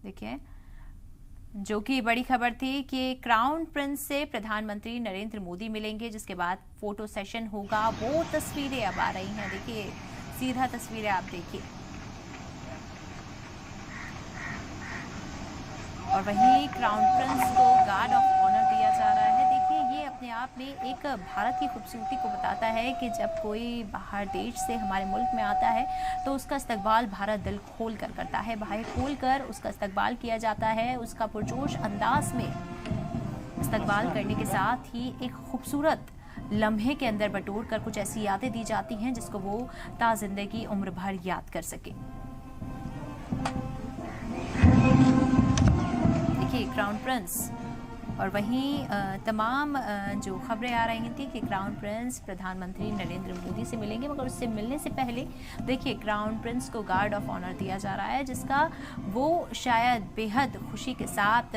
देखिए, जो कि बड़ी खबर थी कि क्राउन प्रिंस से प्रधानमंत्री नरेंद्र मोदी मिलेंगे, जिसके बाद फोटो सेशन होगा। वो तस्वीरें अब आ रही हैं, देखिए सीधा तस्वीरें आप देखिए। और वहीं क्राउन प्रिंस को गार्ड ऑफ ऑनर दिया जा रहा है। देखिए, ये अपने आप में एक भारत की खूबसूरती को बताता है कि जब कोई बाहर देश से हमारे मुल्क में आता है तो उसका इस्तकबाल भारत दिल खोल कर करता है। बाहें खोल कर उसका इस्तकबाल किया जाता है। उसका पुरजोश अंदाज में इस्तकबाल करने के साथ ही एक खूबसूरत लम्हे के अंदर बटोर कर कुछ ऐसी यादें दी जाती हैं जिसको वो ताज़िंदगी उम्र भर याद कर सके। देखिए, क्राउन प्रिंस। और वहीं तमाम जो खबरें आ रही थी कि क्राउन प्रिंस प्रधानमंत्री नरेंद्र मोदी से मिलेंगे, मगर उससे मिलने से पहले देखिए क्राउन प्रिंस को गार्ड ऑफ ऑनर दिया जा रहा है, जिसका वो शायद बेहद खुशी के साथ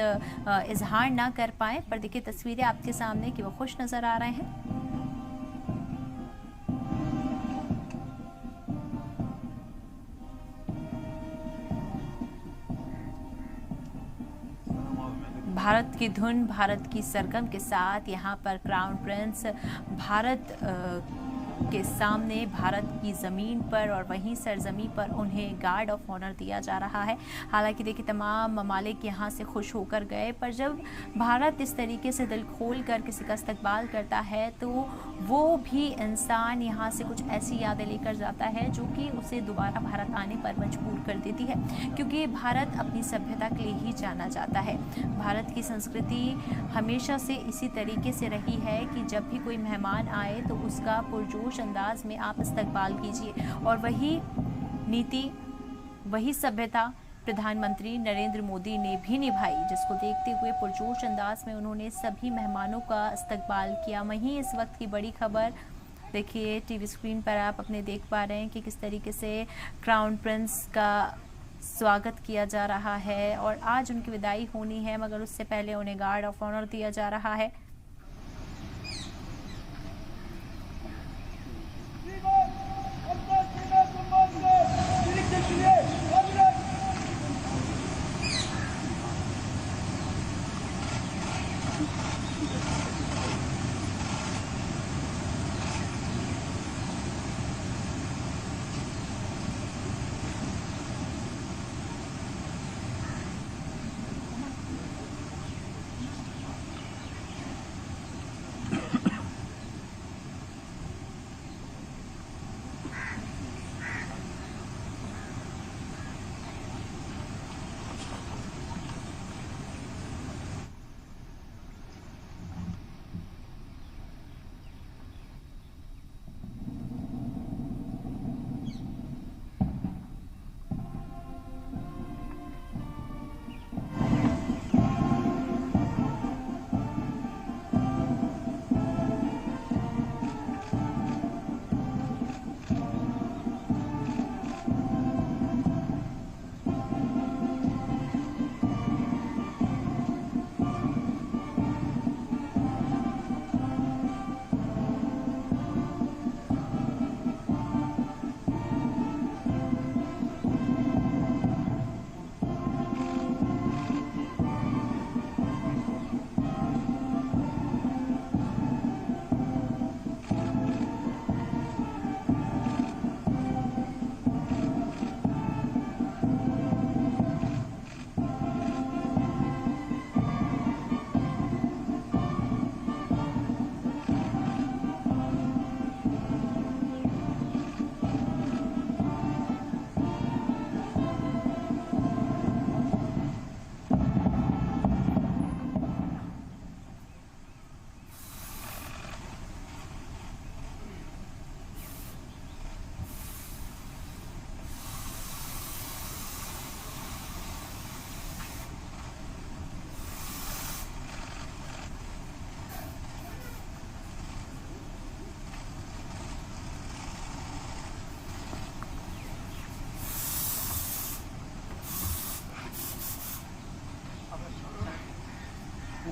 इजहार ना कर पाए। पर देखिए तस्वीरें आपके सामने कि वो खुश नजर आ रहे हैं। भारत की धुन, भारत की सरगम के साथ यहाँ पर क्राउन प्रिंस भारत के सामने, भारत की ज़मीन पर और वहीं सरजमी पर उन्हें गार्ड ऑफ ऑनर दिया जा रहा है। हालांकि देखिए तमाम ममालिक यहाँ से खुश होकर गए, पर जब भारत इस तरीके से दिल खोल कर किसी का इस्तकबाल करता है तो वो भी इंसान यहाँ से कुछ ऐसी यादें लेकर जाता है जो कि उसे दोबारा भारत आने पर मजबूर कर देती है, क्योंकि भारत अपनी सभ्यता के लिए ही जाना जाता है। भारत की संस्कृति हमेशा से इसी तरीके से रही है कि जब भी कोई मेहमान आए तो उसका पुरजोश अंदाज में आप इस्तकबाल कीजिए। और वही नीति, वही सभ्यता प्रधानमंत्री नरेंद्र मोदी ने भी निभाई, जिसको देखते हुए पुरजोश अंदाज में उन्होंने सभी मेहमानों का इस्तकबाल किया। वहीं इस वक्त की बड़ी खबर देखिए टीवी स्क्रीन पर आप अपने देख पा रहे हैं कि किस तरीके से क्राउन प्रिंस का स्वागत किया जा रहा है और आज उनकी विदाई होनी है, मगर उससे पहले उन्हें गार्ड ऑफ ऑनर दिया जा रहा है।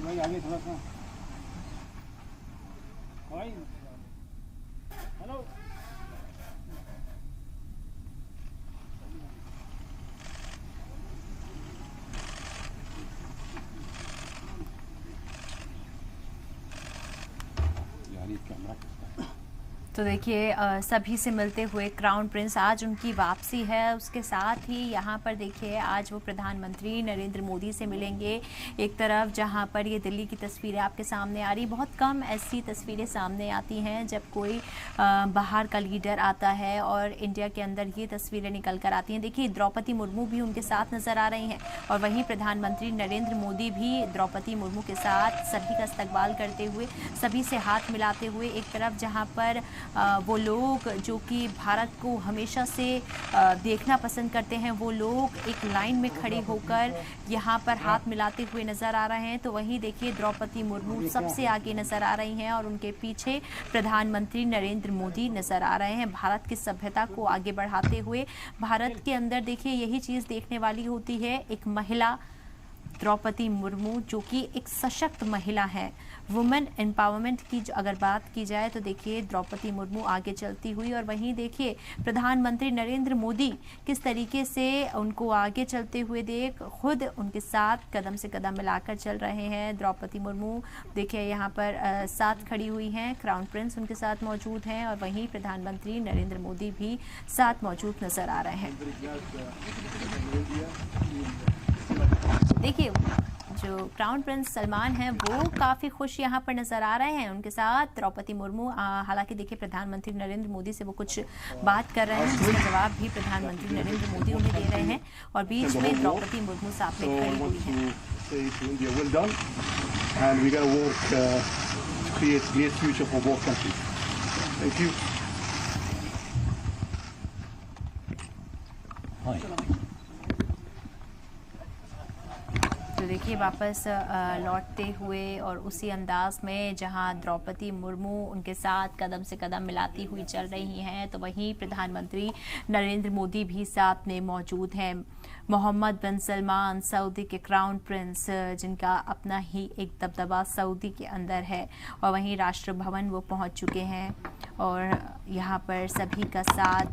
भाई आगे थोड़ा सा भाई हेलो तो देखिए सभी से मिलते हुए क्राउन प्रिंस, आज उनकी वापसी है। उसके साथ ही यहाँ पर देखिए आज वो प्रधानमंत्री नरेंद्र मोदी से मिलेंगे। एक तरफ जहाँ पर ये दिल्ली की तस्वीरें आपके सामने आ रही, बहुत कम ऐसी तस्वीरें सामने आती हैं जब कोई बाहर का लीडर आता है और इंडिया के अंदर ये तस्वीरें निकल कर आती हैं। देखिए द्रौपदी मुर्मू भी उनके साथ नज़र आ रही हैं और वहीं प्रधानमंत्री नरेंद्र मोदी भी द्रौपदी मुर्मू के साथ सभी का इस्तकबाल करते हुए, सभी से हाथ मिलाते हुए, एक तरफ जहाँ पर वो लोग जो कि भारत को हमेशा से देखना पसंद करते हैं, वो लोग एक लाइन में खड़े होकर यहाँ पर हाथ मिलाते हुए नज़र आ रहे हैं। तो वहीं देखिए द्रौपदी मुर्मू सबसे आगे नज़र आ रही हैं और उनके पीछे प्रधानमंत्री नरेंद्र मोदी नज़र आ रहे हैं, भारत की सभ्यता को आगे बढ़ाते हुए। भारत के अंदर देखिए यही चीज़ देखने वाली होती है, एक महिला द्रौपदी मुर्मू जो कि एक सशक्त महिला है। वुमेन एम्पावरमेंट की अगर बात की जाए तो देखिए द्रौपदी मुर्मू आगे चलती हुई, और वहीं देखिए प्रधानमंत्री नरेंद्र मोदी किस तरीके से उनको आगे चलते हुए देख खुद उनके साथ कदम से कदम मिलाकर चल रहे हैं। द्रौपदी मुर्मू देखिए यहाँ पर साथ खड़ी हुई हैं, क्राउन प्रिंस उनके साथ मौजूद हैं और वहीं प्रधानमंत्री नरेंद्र मोदी भी साथ मौजूद नजर आ रहे हैं। देखिए जो क्राउन प्रिंस सलमान हैं वो काफ़ी खुश यहाँ पर नज़र आ रहे हैं, उनके साथ द्रौपदी मुर्मू। हालांकि देखिए प्रधानमंत्री नरेंद्र मोदी से वो कुछ बात कर रहे हैं, जिसका जवाब भी प्रधानमंत्री नरेंद्र मोदी उन्हें दे रहे हैं और बीच में द्रौपदी मुर्मू साथ में खड़ी हुई हैं। तो देखिए वापस लौटते हुए और उसी अंदाज में जहां द्रौपदी मुर्मू उनके साथ कदम से कदम मिलाती हुई चल रही हैं, तो वहीं प्रधानमंत्री नरेंद्र मोदी भी साथ में मौजूद हैं। मोहम्मद बिन सलमान सऊदी के क्राउन प्रिंस, जिनका अपना ही एक दबदबा सऊदी के अंदर है, और वहीं राष्ट्र भवन वो पहुंच चुके हैं और यहाँ पर सभी का साथ